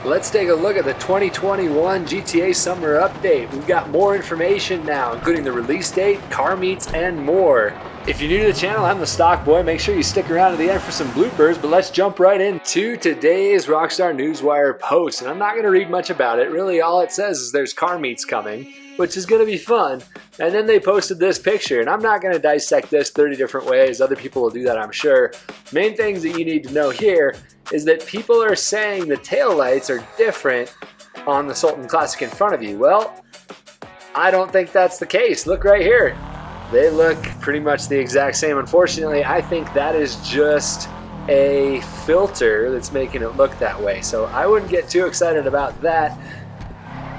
Let's take a look at the 2021 GTA Summer Update. We've got more information now, including the release date, car meets, and more. If you're new to the channel, I'm the Stock Boy. Make sure you stick around to the end for some bloopers, but let's jump right into today's Rockstar Newswire post. And I'm not going to read much about it. Really, all it says is there's car meets coming, which is going to be fun. And then they posted this picture, and I'm not going to dissect this 30 different ways. Other people will do that, I'm sure. Main things that you need to know here is that people are saying the taillights are different on the Sultan Classic in front of you. Well, I don't think that's the case. Look right here. They look pretty much the exact same. Unfortunately, I think that is just a filter that's making it look that way. So I wouldn't get too excited about that.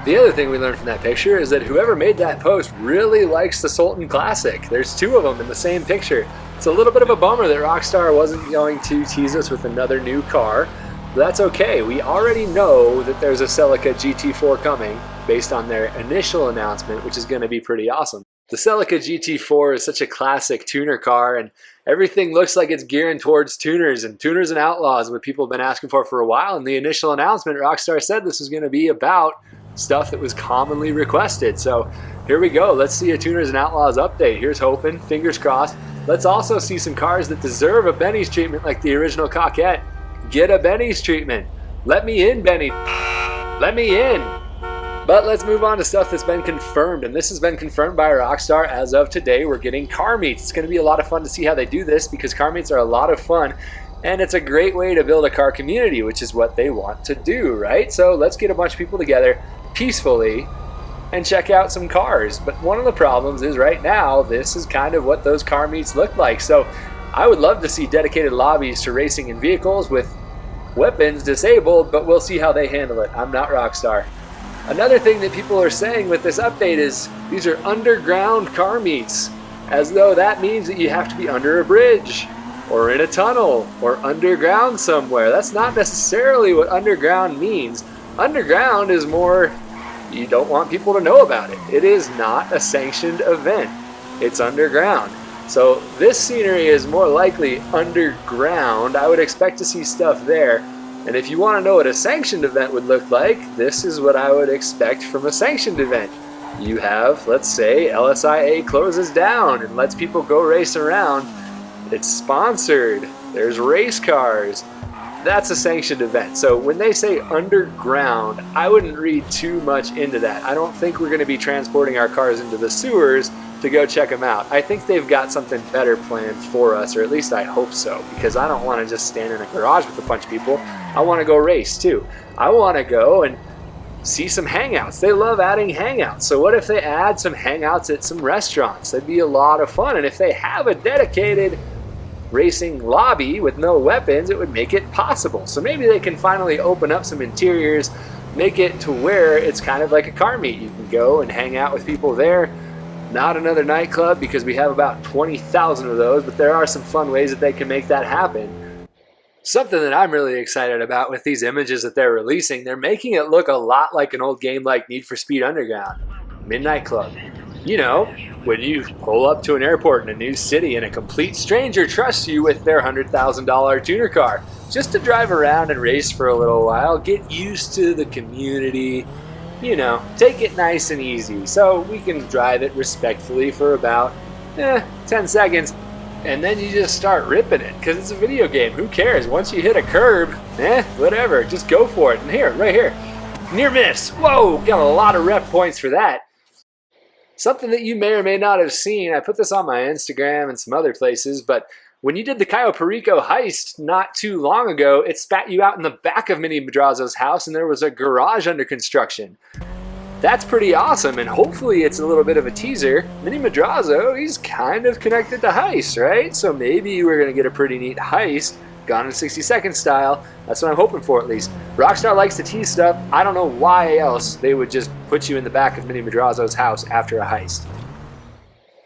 The other thing we learned from that picture is that whoever made that post really likes the Sultan Classic. There's two of them in the same picture. It's a little bit of a bummer that Rockstar wasn't going to tease us with another new car. But that's okay. We already know that there's a Celica GT4 coming based on their initial announcement, which is going to be pretty awesome. The Celica GT4 is such a classic tuner car, and everything looks like it's gearing towards tuners and outlaws, what people have been asking for a while. In the initial announcement, Rockstar said this was going to be about stuff that was commonly requested. So here we go. Let's see a Tuners and Outlaws update. Here's hoping, fingers crossed. Let's also see some cars that deserve a Benny's treatment like the original Coquette. Get a Benny's treatment. Let me in, Benny. Let me in. But let's move on to stuff that's been confirmed, and this has been confirmed by Rockstar as of today. We're getting car meets. It's going to be a lot of fun to see how they do this because car meets are a lot of fun, and it's a great way to build a car community, which is what they want to do, right? So let's get a bunch of people together peacefully and check out some cars. But one of the problems is right now, this is kind of what those car meets look like. So I would love to see dedicated lobbies to racing in vehicles with weapons disabled, but we'll see how they handle it. I'm not Rockstar. Another thing that people are saying with this update is these are underground car meets, as though that means that you have to be under a bridge or in a tunnel or underground somewhere. That's not necessarily what underground means. Underground is more, you don't want people to know about it. It is not a sanctioned event. It's underground. So this scenery is more likely underground. I would expect to see stuff there. And if you want to know what a sanctioned event would look like, this is what I would expect from a sanctioned event. You have, let's say, LSIA closes down and lets people go race around. It's sponsored. There's race cars. That's a sanctioned event. So when they say underground, I wouldn't read too much into that. I don't think we're going to be transporting our cars into the sewers to go check them out. I think they've got something better planned for us, or at least I hope so, because I don't want to just stand in a garage with a bunch of people. I want to go race too. I want to go and see some hangouts. They love adding hangouts. So what if they add some hangouts at some restaurants? That'd be a lot of fun. And if they have a dedicated racing lobby with no weapons, it would make it possible. So maybe they can finally open up some interiors, make it to where it's kind of like a car meet. You can go and hang out with people there. Not another nightclub because we have about 20,000 of those, but there are some fun ways that they can make that happen. Something that I'm really excited about with these images that they're releasing, they're making it look a lot like an old game like Need for Speed Underground. Midnight Club. You know, when you pull up to an airport in a new city and a complete stranger trusts you with their $100,000 tuner car just to drive around and race for a little while, get used to the community, you know, take it nice and easy so we can drive it respectfully for about 10 seconds. And then you just start ripping it because it's a video game. Who cares? Once you hit a curb, whatever, just go for it. And here, right here, near miss. Whoa, got a lot of rep points for that. Something that you may or may not have seen, I put this on my Instagram and some other places, but when you did the Cayo Perico heist not too long ago, it spat you out in the back of Minnie Madrazo's house and there was a garage under construction. That's pretty awesome, and hopefully it's a little bit of a teaser. Minnie Madrazo, he's kind of connected to heist, right? So maybe we're going to get a pretty neat heist, Gone in 60 Seconds style. That's what I'm hoping for, at least. Rockstar likes to tease stuff. I don't know why else they would just put you in the back of Minnie Madrazo's house after a heist.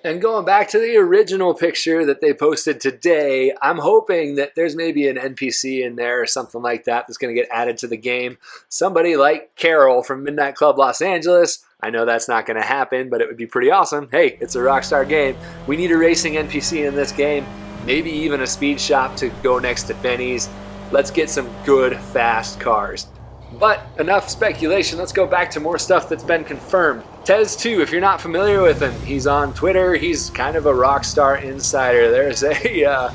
And going back to the original picture that they posted today, I'm hoping that there's maybe an NPC in there or something like that that's going to get added to the game. Somebody like Carol from Midnight Club Los Angeles. I know that's not going to happen, but it would be pretty awesome. Hey, it's a Rockstar game. We need a racing NPC in this game. Maybe even a speed shop to go next to Benny's. Let's get some good, fast cars. But enough speculation, let's go back to more stuff that's been confirmed. Tez2, if you're not familiar with him, he's on Twitter, he's kind of a Rockstar Insider. There's a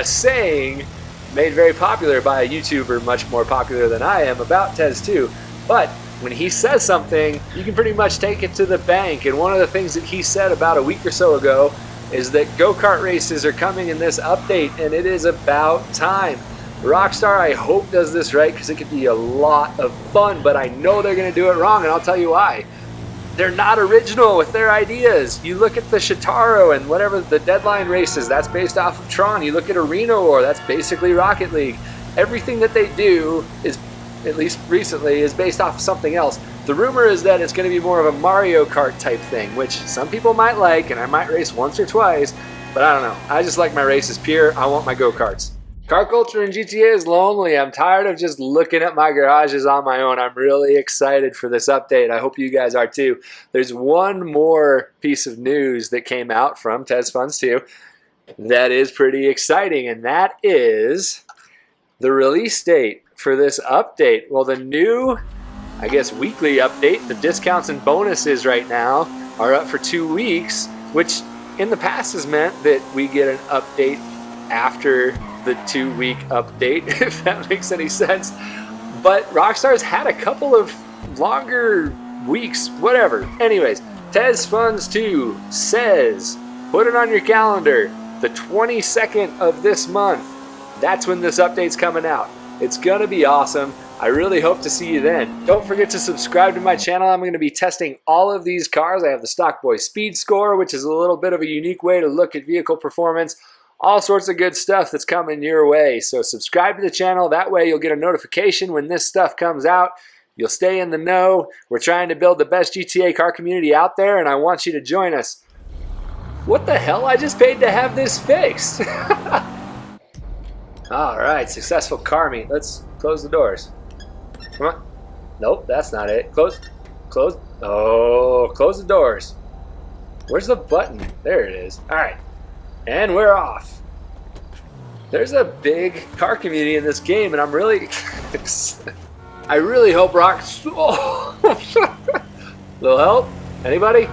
saying made very popular by a YouTuber much more popular than I am about Tez2, but when he says something, you can pretty much take it to the bank. And one of the things that he said about a week or so ago is that go-kart races are coming in this update, and it is about time. Rockstar, I hope, does this right, because it could be a lot of fun, but I know they're going to do it wrong, and I'll tell you why. They're not original with their ideas. You look at the Shitaro and whatever the Deadline races, that's based off of Tron. You look at Arena War, that's basically Rocket League. Everything that they do is, at least recently, is based off of something else. The rumor is that it's going to be more of a Mario Kart type thing, which some people might like, and I might race once or twice, but I don't know. I just like my races pure. I want my go-karts. Car culture in GTA is lonely. I'm tired of just looking at my garages on my own. I'm really excited for this update. I hope you guys are too. There's one more piece of news that came out from Tez Funds 2 that is pretty exciting, and that is the release date for this update. Well, the new, I guess, weekly update, the discounts and bonuses right now are up for 2 weeks, which in the past has meant that we get an update after the 2-week update, if that makes any sense. But Rockstar's had a couple of longer weeks, whatever. Anyways, Tez Funds 2 says, put it on your calendar, the 22nd of this month. That's when this update's coming out. It's gonna be awesome. I really hope to see you then. Don't forget to subscribe to my channel. I'm going to be testing all of these cars. I have the Stock Boy Speed Score, which is a little bit of a unique way to look at vehicle performance. All sorts of good stuff that's coming your way. So subscribe to the channel. That way you'll get a notification when this stuff comes out. You'll stay in the know. We're trying to build the best GTA car community out there, and I want you to join us. What the hell? I just paid to have this fixed. All right, successful car meet. Let's close the doors. Come on. Nope, that's not it. Close. Close. Oh, close the doors. Where's the button? There it is. All right. And we're off. There's a big car community in this game, and I'm really I really hope Little help? Anybody?